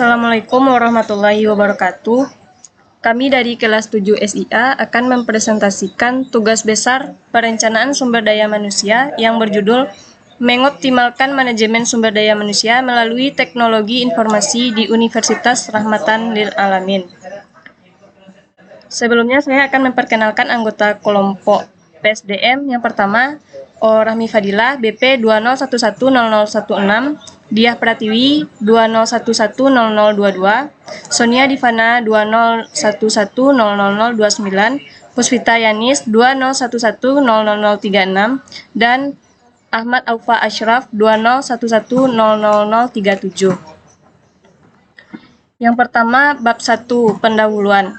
Assalamualaikum warahmatullahi wabarakatuh. Kami dari kelas 7 SIA akan mempresentasikan tugas besar perencanaan sumber daya manusia yang berjudul Mengoptimalkan Manajemen Sumber Daya Manusia melalui Teknologi Informasi di Universitas Rahmatan lil Alamin. Sebelumnya saya akan memperkenalkan anggota kelompok PSDM. Yang pertama, Rahmi Fadilah, BP 20110016, Diah Pratiwi 20110022, Sonia Divana 20110029, Puspita Yanis 20110036, dan Ahmad Aufa Ashraf 20110037. Yang pertama, bab 1, pendahuluan.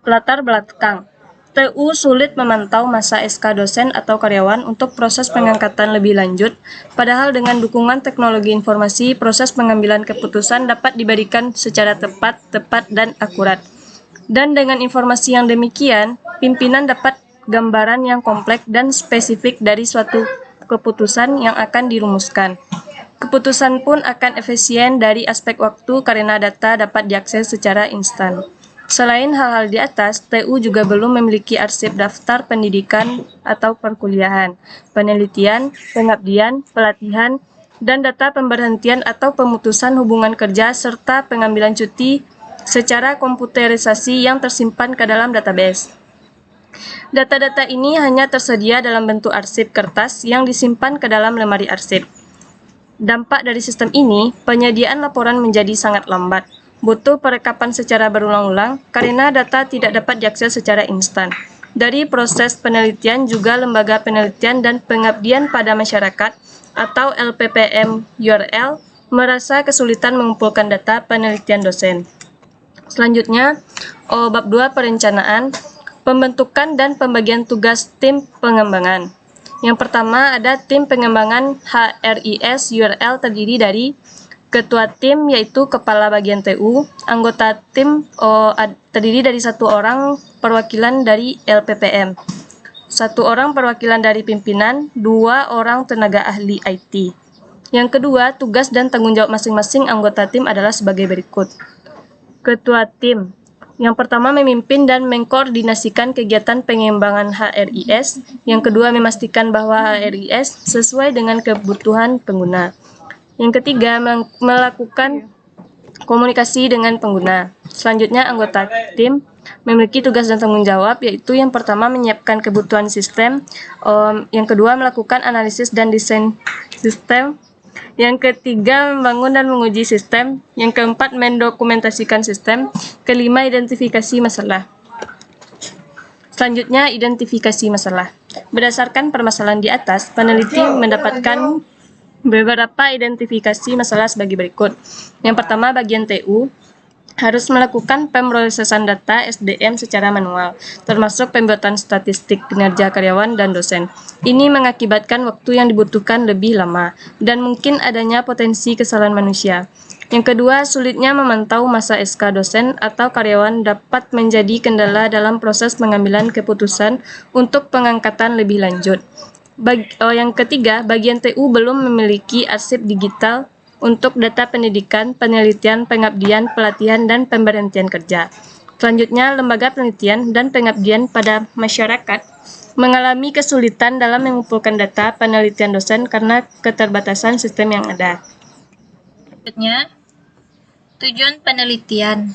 Latar belakang. TU sulit memantau masa SK dosen atau karyawan untuk proses pengangkatan lebih lanjut, padahal dengan dukungan teknologi informasi, proses pengambilan keputusan dapat diberikan secara tepat, dan akurat. Dan dengan informasi yang demikian, pimpinan dapat gambaran yang kompleks dan spesifik dari suatu keputusan yang akan dirumuskan. Keputusan pun akan efisien dari aspek waktu karena data dapat diakses secara instan. Selain hal-hal di atas, TU juga belum memiliki arsip daftar pendidikan atau perkuliahan, penelitian, pengabdian, pelatihan, dan data pemberhentian atau pemutusan hubungan kerja serta pengambilan cuti secara komputerisasi yang tersimpan ke dalam database. Data-data ini hanya tersedia dalam bentuk arsip kertas yang disimpan ke dalam lemari arsip. Dampak dari sistem ini, penyediaan laporan menjadi sangat lambat. Butuh perekapan secara berulang-ulang karena data tidak dapat diakses secara instan. Dari proses penelitian juga lembaga penelitian dan pengabdian pada masyarakat atau LPPM URL merasa kesulitan mengumpulkan data penelitian dosen. Selanjutnya, bab 2 perencanaan, pembentukan dan pembagian tugas tim pengembangan. Yang pertama ada tim pengembangan HRIS URL terdiri dari ketua tim yaitu kepala bagian TU, anggota tim terdiri dari 1 orang perwakilan dari LPPM, 1 orang perwakilan dari pimpinan, 2 orang tenaga ahli IT. Yang kedua, tugas dan tanggung jawab masing-masing anggota tim adalah sebagai berikut. Ketua tim. Yang pertama memimpin dan mengkoordinasikan kegiatan pengembangan HRIS. Yang kedua memastikan bahwa HRIS sesuai dengan kebutuhan pengguna. Yang ketiga, melakukan komunikasi dengan pengguna. Selanjutnya, anggota tim memiliki tugas dan tanggung jawab, yaitu yang pertama menyiapkan kebutuhan sistem, yang kedua melakukan analisis dan desain sistem, yang ketiga membangun dan menguji sistem, yang keempat mendokumentasikan sistem, kelima identifikasi masalah. Selanjutnya, identifikasi masalah. Berdasarkan permasalahan di atas, peneliti mendapatkan beberapa identifikasi masalah sebagai berikut. Yang pertama, bagian TU harus melakukan pemrosesan data SDM secara manual, termasuk pembuatan statistik kinerja karyawan dan dosen. Ini mengakibatkan waktu yang dibutuhkan lebih lama, dan mungkin adanya potensi kesalahan manusia. Yang kedua, sulitnya memantau masa SK dosen atau karyawan dapat menjadi kendala dalam proses pengambilan keputusan untuk pengangkatan lebih lanjut. Yang ketiga, bagian TU belum memiliki arsip digital untuk data pendidikan, penelitian, pengabdian, pelatihan, dan pemberhentian kerja. Selanjutnya, lembaga penelitian dan pengabdian pada masyarakat mengalami kesulitan dalam mengumpulkan data penelitian dosen karena keterbatasan sistem yang ada. Selanjutnya, tujuan penelitian.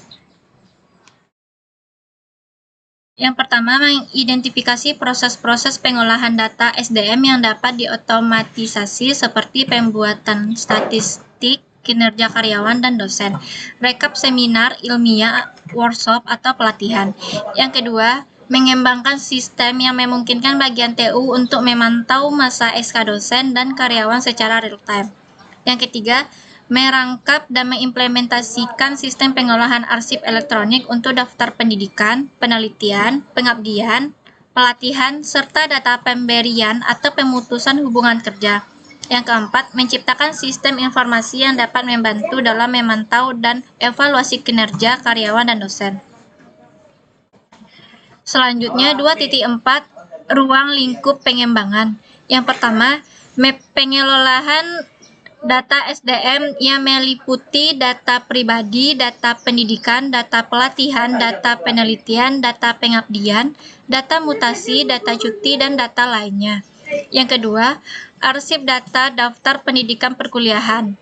Yang pertama, mengidentifikasi proses-proses pengolahan data SDM yang dapat diotomatisasi seperti pembuatan statistik, kinerja karyawan dan dosen, rekap seminar ilmiah, workshop, atau pelatihan. Yang kedua, mengembangkan sistem yang memungkinkan bagian TU untuk memantau masa SK dosen dan karyawan secara real-time. Yang ketiga, merangkap dan mengimplementasikan sistem pengolahan arsip elektronik untuk daftar pendidikan, penelitian, pengabdian, pelatihan, serta data pemberian atau pemutusan hubungan kerja. Yang keempat, menciptakan sistem informasi yang dapat membantu dalam memantau dan evaluasi kinerja karyawan dan dosen. Selanjutnya, 2.4 ruang lingkup pengembangan. Yang pertama, pengelolaan Data SDM yang meliputi data pribadi, data pendidikan, data pelatihan, data penelitian, data pengabdian, data mutasi, data cuti, dan data lainnya. Yang kedua, arsip data daftar pendidikan perkuliahan,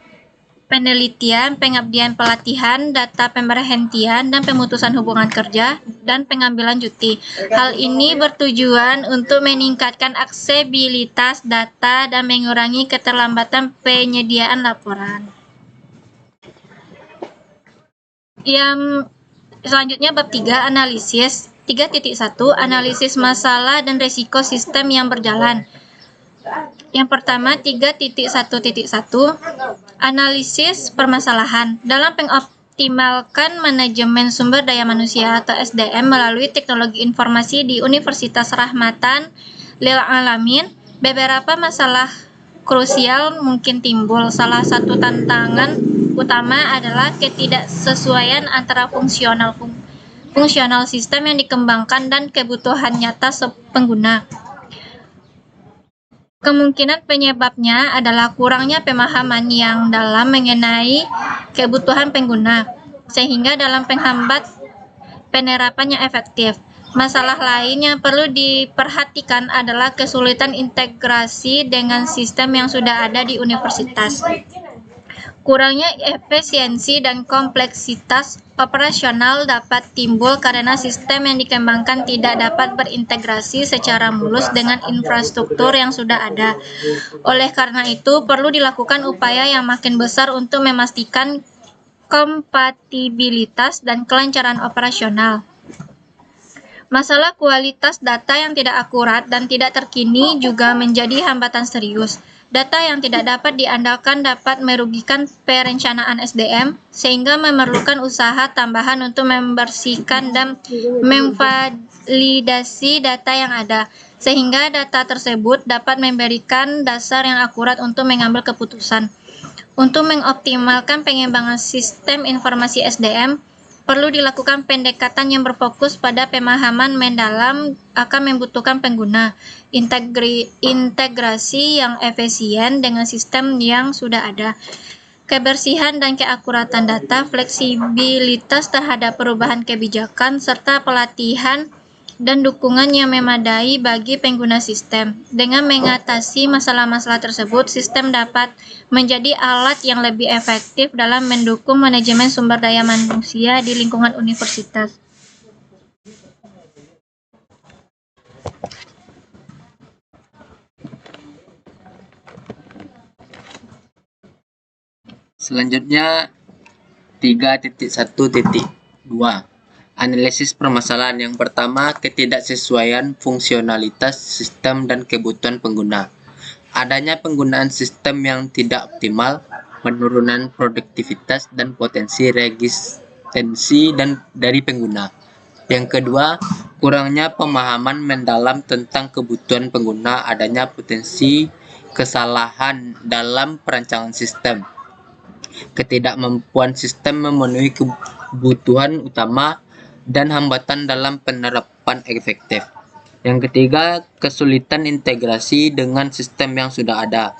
penelitian, pengabdian pelatihan, data pemberhentian dan pemutusan hubungan kerja, dan pengambilan cuti. Hal ini bertujuan untuk meningkatkan aksesibilitas data dan mengurangi keterlambatan penyediaan laporan. Yang selanjutnya bab 3, analisis. 3.1, analisis masalah dan risiko sistem yang berjalan. Yang pertama, 3.1.1, analisis permasalahan. Dalam mengoptimalkan manajemen sumber daya manusia atau SDM melalui teknologi informasi di Universitas Rahmatan Lil Alamin, beberapa masalah krusial mungkin timbul. Salah satu tantangan utama adalah ketidaksesuaian antara fungsional sistem yang dikembangkan dan kebutuhan nyata pengguna. Kemungkinan penyebabnya adalah kurangnya pemahaman yang dalam mengenai kebutuhan pengguna, sehingga dalam penghambat penerapan yang efektif. Masalah lain yang perlu diperhatikan adalah kesulitan integrasi dengan sistem yang sudah ada di universitas. Kurangnya efisiensi dan kompleksitas operasional dapat timbul karena sistem yang dikembangkan tidak dapat berintegrasi secara mulus dengan infrastruktur yang sudah ada. Oleh karena itu, perlu dilakukan upaya yang makin besar untuk memastikan kompatibilitas dan kelancaran operasional. Masalah kualitas data yang tidak akurat dan tidak terkini juga menjadi hambatan serius. Data yang tidak dapat diandalkan dapat merugikan perencanaan SDM, sehingga memerlukan usaha tambahan untuk membersihkan dan memvalidasi data yang ada, sehingga data tersebut dapat memberikan dasar yang akurat untuk mengambil keputusan. Untuk mengoptimalkan pengembangan sistem informasi SDM, perlu dilakukan pendekatan yang berfokus pada pemahaman mendalam akan membutuhkan pengguna, integrasi yang efisien dengan sistem yang sudah ada, kebersihan dan keakuratan data, fleksibilitas terhadap perubahan kebijakan, serta pelatihan dan dukungan yang memadai bagi pengguna sistem. Dengan mengatasi masalah-masalah tersebut, sistem dapat menjadi alat yang lebih efektif dalam mendukung manajemen sumber daya manusia di lingkungan universitas. Selanjutnya 3.1.2, analisis permasalahan. Yang pertama, ketidaksesuaian fungsionalitas sistem dan kebutuhan pengguna. Adanya penggunaan sistem yang tidak optimal, penurunan produktivitas dan potensi resistensi dari pengguna. Yang kedua, kurangnya pemahaman mendalam tentang kebutuhan pengguna, adanya potensi kesalahan dalam perancangan sistem, ketidakmampuan sistem memenuhi kebutuhan utama, dan hambatan dalam penerapan efektif. Yang ketiga, kesulitan integrasi dengan sistem yang sudah ada,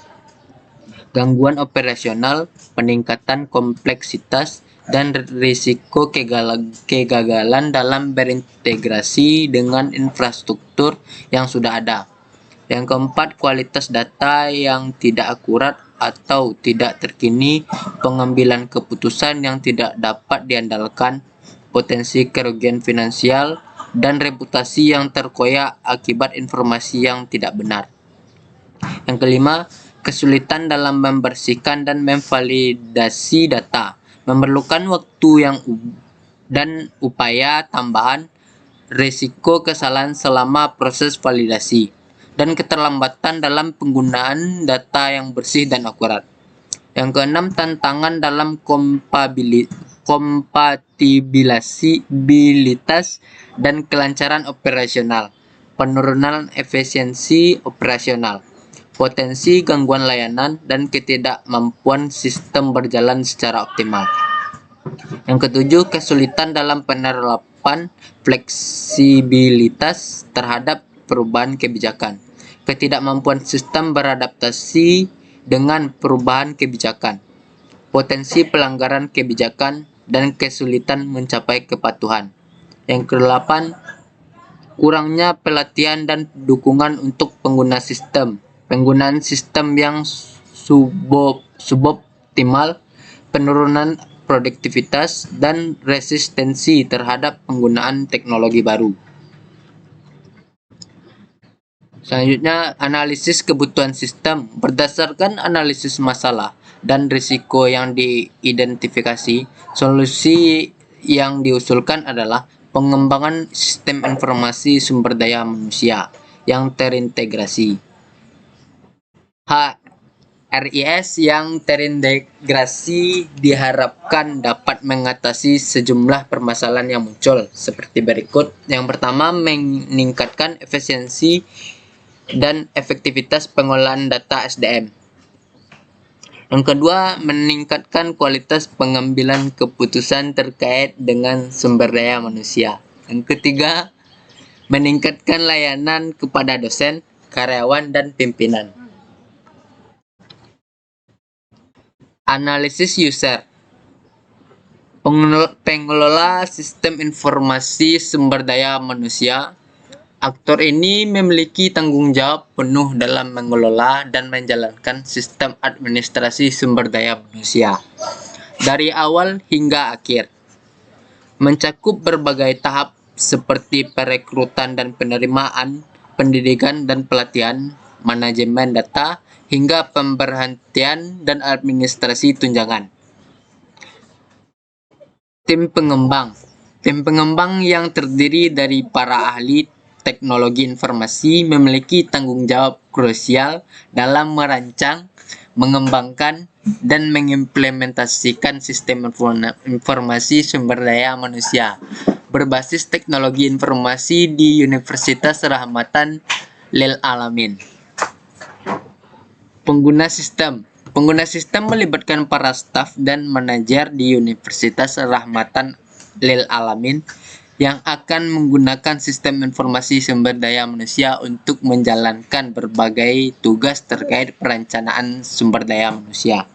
gangguan operasional, peningkatan kompleksitas, dan risiko kegagalan dalam berintegrasi dengan infrastruktur yang sudah ada. Yang keempat, kualitas data yang tidak akurat atau tidak terkini, pengambilan keputusan yang tidak dapat diandalkan, potensi kerugian finansial, dan reputasi yang terkoyak akibat informasi yang tidak benar. Yang kelima, kesulitan dalam membersihkan dan memvalidasi data, memerlukan waktu dan upaya tambahan, risiko kesalahan selama proses validasi, dan keterlambatan dalam penggunaan data yang bersih dan akurat. Yang keenam, tantangan dalam kompatibilitas dan kelancaran operasional, penurunan efisiensi operasional, potensi gangguan layanan, dan ketidakmampuan sistem berjalan secara optimal. Yang ketujuh, kesulitan dalam penerapan fleksibilitas terhadap perubahan kebijakan, ketidakmampuan sistem beradaptasi dengan perubahan kebijakan, potensi pelanggaran kebijakan, dan kesulitan mencapai kepatuhan. Yang ke-8, kurangnya pelatihan dan dukungan untuk pengguna sistem. Penggunaan sistem yang suboptimal, penurunan produktivitas, dan resistensi terhadap penggunaan teknologi baru. Selanjutnya, analisis kebutuhan sistem. Berdasarkan analisis masalah dan risiko yang diidentifikasi, solusi yang diusulkan adalah pengembangan sistem informasi sumber daya manusia yang terintegrasi. RIS yang terintegrasi diharapkan dapat mengatasi sejumlah permasalahan yang muncul seperti berikut. Yang pertama, meningkatkan efisiensi dan efektivitas pengolahan data SDM. Yang kedua, meningkatkan kualitas pengambilan keputusan terkait dengan sumber daya manusia. Yang ketiga, meningkatkan layanan kepada dosen, karyawan, dan pimpinan. Analisis user. Pengelola sistem informasi sumber daya manusia. Aktor ini memiliki tanggung jawab penuh dalam mengelola dan menjalankan sistem administrasi sumber daya manusia dari awal hingga akhir. Mencakup berbagai tahap seperti perekrutan dan penerimaan, pendidikan dan pelatihan, manajemen data, hingga pemberhentian dan administrasi tunjangan. Tim pengembang. Tim pengembang yang terdiri dari para ahli teknologi informasi memiliki tanggung jawab krusial dalam merancang, mengembangkan, dan mengimplementasikan sistem informasi sumber daya manusia berbasis teknologi informasi di Universitas Rahmatan Lil Alamin. Pengguna sistem. Pengguna sistem melibatkan para staf dan manajer di Universitas Rahmatan Lil Alamin yang akan menggunakan sistem informasi sumber daya manusia untuk menjalankan berbagai tugas terkait perencanaan sumber daya manusia.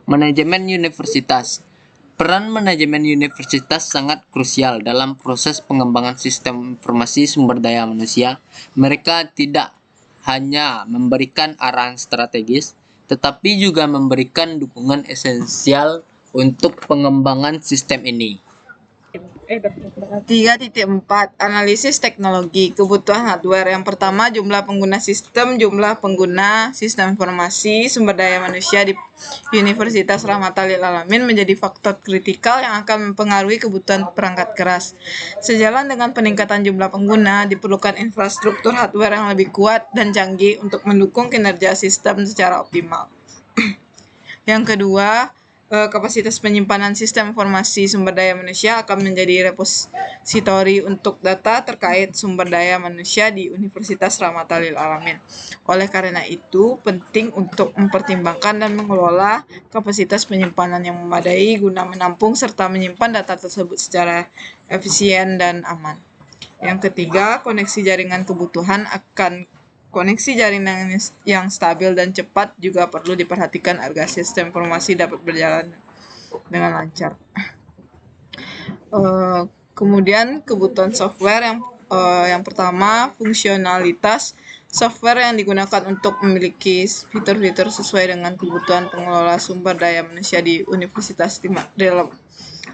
Manajemen universitas. Peran manajemen universitas sangat krusial dalam proses pengembangan sistem informasi sumber daya manusia. Mereka tidak hanya memberikan arahan strategis, tetapi juga memberikan dukungan esensial untuk pengembangan sistem ini. 3.4 Analisis teknologi. Kebutuhan hardware. Yang pertama, jumlah pengguna sistem. Jumlah pengguna sistem informasi sumber daya manusia di Universitas Rahmatan Lil Alamin menjadi faktor kritikal yang akan mempengaruhi kebutuhan perangkat keras. Sejalan dengan peningkatan jumlah pengguna, diperlukan infrastruktur hardware yang lebih kuat dan canggih untuk mendukung kinerja sistem secara optimal. Yang kedua, kapasitas penyimpanan sistem informasi sumber daya manusia akan menjadi repositori untuk data terkait sumber daya manusia di Universitas Rahmatan Lil Alamin. Oleh karena itu, penting untuk mempertimbangkan dan mengelola kapasitas penyimpanan yang memadai guna menampung serta menyimpan data tersebut secara efisien dan aman. Yang ketiga, koneksi jaringan kebutuhan akan koneksi jaringan yang stabil dan cepat juga perlu diperhatikan agar sistem informasi dapat berjalan dengan lancar. Kemudian kebutuhan software yang pertama, fungsionalitas software yang digunakan untuk memiliki fitur-fitur sesuai dengan kebutuhan pengelola sumber daya manusia di Universitas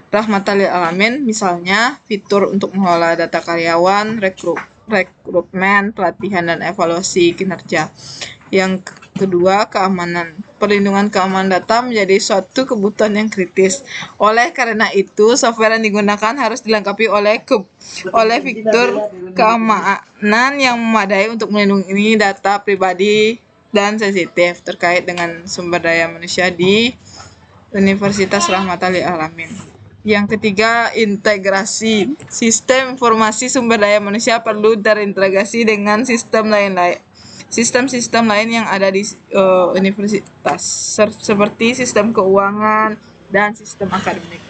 Rahmatan Lil Alamin, misalnya fitur untuk mengelola data karyawan, rekrutmen, pelatihan, dan evaluasi kinerja. Yang kedua, keamanan. Perlindungan keamanan data menjadi suatu kebutuhan yang kritis. Oleh karena itu, software yang digunakan harus dilengkapi oleh fitur keamanan yang memadai untuk melindungi data pribadi dan sensitif terkait dengan sumber daya manusia di Universitas Rahmatan Lil Alamin. Yang ketiga, integrasi. Sistem informasi sumber daya manusia perlu terintegrasi dengan sistem lain yang ada di universitas, seperti sistem keuangan dan sistem akademik.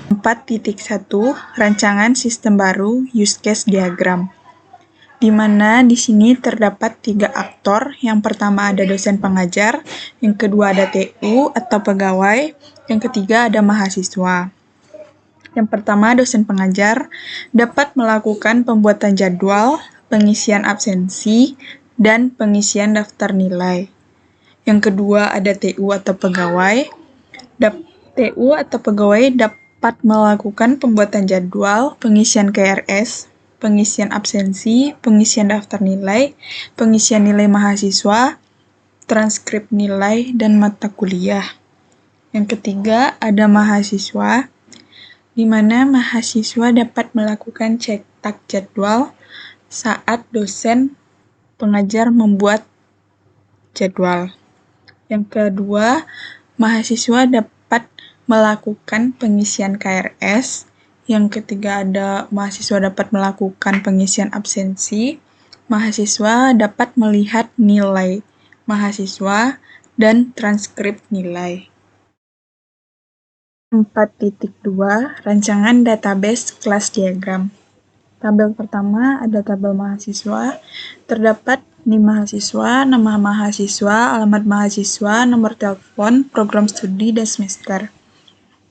4.1 Rancangan sistem baru use case diagram. di mana di sini terdapat 3 aktor. Yang pertama ada dosen pengajar, yang kedua ada TU atau pegawai, yang ketiga ada mahasiswa. Yang pertama, dosen pengajar dapat melakukan pembuatan jadwal, pengisian absensi, dan pengisian daftar nilai. Yang kedua, ada TU atau pegawai. TU atau pegawai dapat melakukan pembuatan jadwal, pengisian KRS, pengisian absensi, pengisian daftar nilai, pengisian nilai mahasiswa, transkrip nilai, dan mata kuliah. Yang ketiga, ada mahasiswa, di mana mahasiswa dapat melakukan cetak jadwal saat dosen pengajar membuat jadwal. Yang kedua, mahasiswa dapat melakukan pengisian KRS. Yang ketiga, ada mahasiswa dapat melakukan pengisian absensi. Mahasiswa dapat melihat nilai mahasiswa dan transkrip nilai. 4.2 Rancangan database kelas diagram. Tabel pertama ada tabel mahasiswa. Terdapat NIM mahasiswa, nama mahasiswa, alamat mahasiswa, nomor telepon, program studi, dan semester.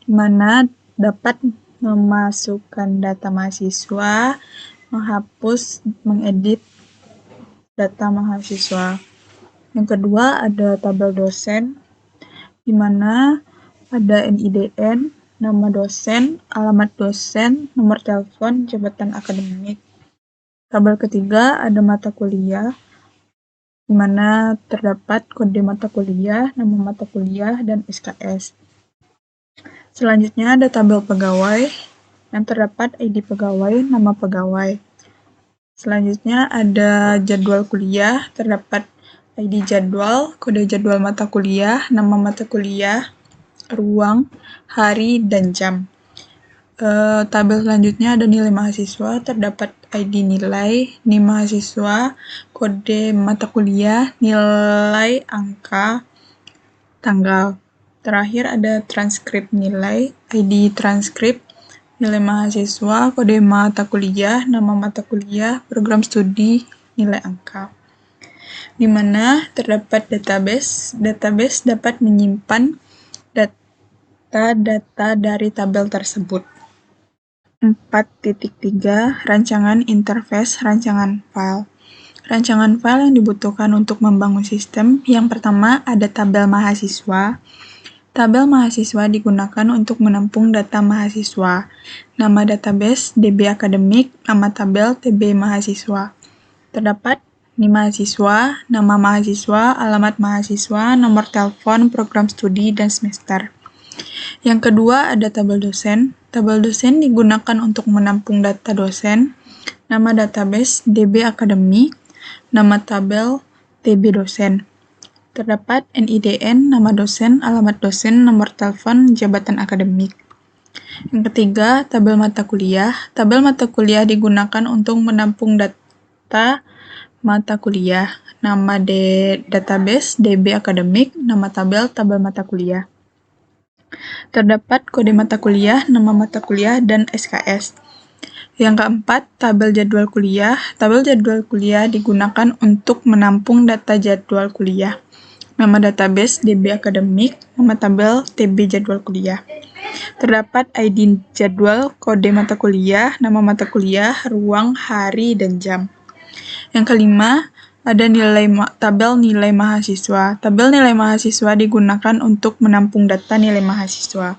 Di mana dapat memasukkan data mahasiswa, menghapus, mengedit data mahasiswa. Yang kedua ada tabel dosen, di mana ada NIDN, nama dosen, alamat dosen, nomor telepon, jabatan akademik. Tabel ketiga ada mata kuliah, di mana terdapat kode mata kuliah, nama mata kuliah, dan SKS. Selanjutnya ada tabel pegawai, yang terdapat ID pegawai, nama pegawai. Selanjutnya ada jadwal kuliah, terdapat ID jadwal, kode jadwal mata kuliah, nama mata kuliah, ruang, hari, dan jam. Tabel selanjutnya ada nilai mahasiswa, terdapat ID nilai, NIM mahasiswa, kode mata kuliah, nilai, angka, tanggal. Terakhir ada transkrip nilai, ID transkrip, nilai mahasiswa, kode mata kuliah, nama mata kuliah, program studi, nilai angka. Di mana terdapat database. Database dapat menyimpan data dari tabel tersebut. 4.3 Rancangan interface rancangan file. Rancangan file yang dibutuhkan untuk membangun sistem. Yang pertama ada tabel mahasiswa. Tabel mahasiswa digunakan untuk menampung data mahasiswa. Nama database DB akademik, nama tabel TB mahasiswa. Terdapat NIM mahasiswa, nama mahasiswa, alamat mahasiswa, nomor telepon, program studi, dan semester. Yang kedua ada tabel dosen. Tabel dosen digunakan untuk menampung data dosen, nama database DB akademik, nama tabel TB dosen. Terdapat NIDN, nama dosen, alamat dosen, nomor telepon, jabatan akademik. Yang ketiga, tabel mata kuliah. Tabel mata kuliah digunakan untuk menampung data mata kuliah, nama database DB akademik, nama tabel mata kuliah. Terdapat kode mata kuliah, nama mata kuliah, dan SKS. Yang keempat, tabel jadwal kuliah. Tabel jadwal kuliah digunakan untuk menampung data jadwal kuliah. Nama database DB akademik, nama tabel TB jadwal kuliah. Terdapat ID jadwal, kode mata kuliah, nama mata kuliah, ruang, hari, dan jam. Yang kelima, ada tabel nilai mahasiswa. Tabel nilai mahasiswa digunakan untuk menampung data nilai mahasiswa.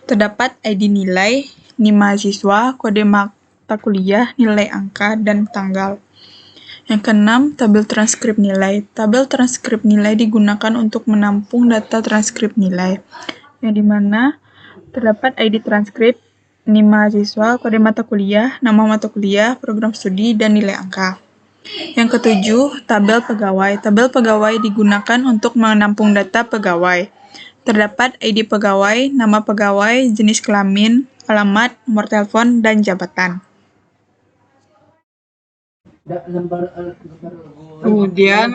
Terdapat ID nilai, NIM mahasiswa, kode mata kuliah, nilai angka, dan tanggal. Yang keenam, tabel transkrip nilai. Tabel transkrip nilai digunakan untuk menampung data transkrip nilai, yang dimana terdapat ID transkrip, NIM mahasiswa, kode mata kuliah, nama mata kuliah, program studi, dan nilai angka. Yang ketujuh, tabel pegawai. Tabel pegawai digunakan untuk menampung data pegawai. Terdapat ID pegawai, nama pegawai, jenis kelamin, alamat, nomor telepon, dan jabatan. Kemudian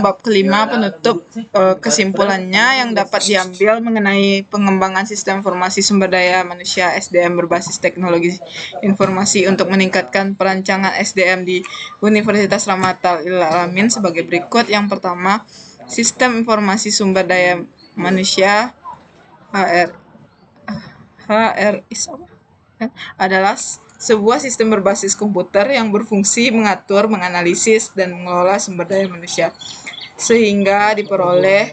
bab kelima penutup, kesimpulannya yang dapat diambil mengenai pengembangan sistem informasi sumber daya manusia SDM berbasis teknologi informasi untuk meningkatkan perancangan SDM di Universitas Rahmatal Lil Alamin sebagai berikut. Yang pertama, sistem informasi sumber daya manusia HRIS adalah sebuah sistem berbasis komputer yang berfungsi mengatur, menganalisis, dan mengelola sumber daya manusia sehingga diperoleh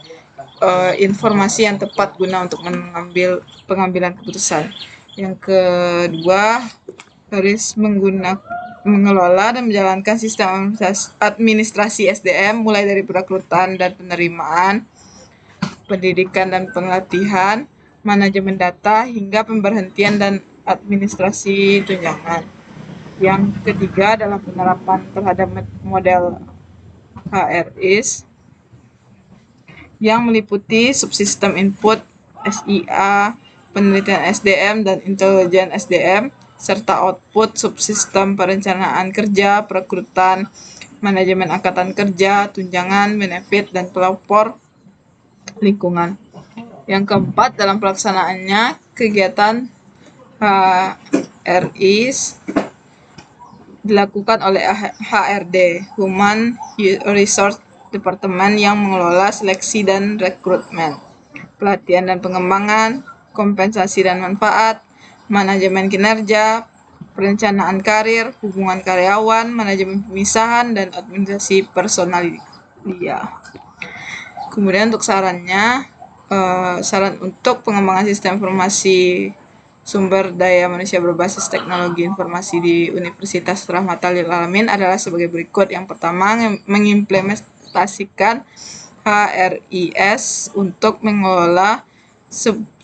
informasi yang tepat guna untuk mengambil pengambilan keputusan. Yang kedua, harus mengelola dan menjalankan sistem administrasi SDM mulai dari perekrutan dan penerimaan, pendidikan dan pelatihan, manajemen data, hingga pemberhentian dan administrasi tunjangan. Yang ketiga adalah penerapan terhadap model HRIS yang meliputi subsistem input, SIA, penelitian SDM, dan intelijen SDM, serta output subsistem perencanaan kerja, perekrutan, manajemen angkatan kerja, tunjangan, benefit, dan pelopor lingkungan. Yang keempat, dalam pelaksanaannya, kegiatan HRIS dilakukan oleh HRD, Human Resource Department, yang mengelola seleksi dan rekrutmen, pelatihan dan pengembangan, kompensasi dan manfaat, manajemen kinerja, perencanaan karir, hubungan karyawan, manajemen pemisahan, dan administrasi personalia. Kemudian untuk sarannya, saran untuk pengembangan sistem informasi sumber daya manusia berbasis teknologi informasi di Universitas Rahmatal Lil Alamin adalah sebagai berikut. Yang pertama, mengimplementasikan HRIS untuk mengelola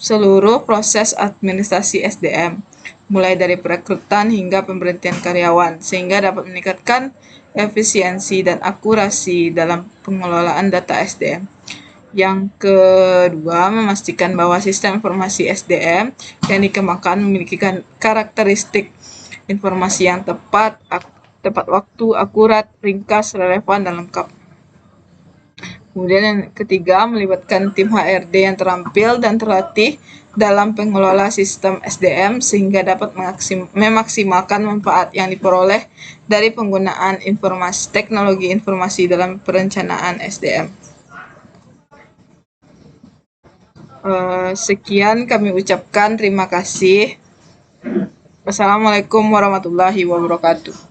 seluruh proses administrasi SDM, mulai dari perekrutan hingga pemberhentian karyawan, sehingga dapat meningkatkan efisiensi dan akurasi dalam pengelolaan data SDM. Yang kedua, memastikan bahwa sistem informasi SDM yang dikembangkan memiliki karakteristik informasi yang tepat waktu, akurat, ringkas, relevan, dan lengkap. Kemudian yang ketiga, melibatkan tim HRD yang terampil dan terlatih dalam pengelola sistem SDM sehingga dapat memaksimalkan manfaat yang diperoleh dari penggunaan teknologi informasi dalam perencanaan SDM. Sekian kami ucapkan terima kasih. Wassalamualaikum warahmatullahi wabarakatuh.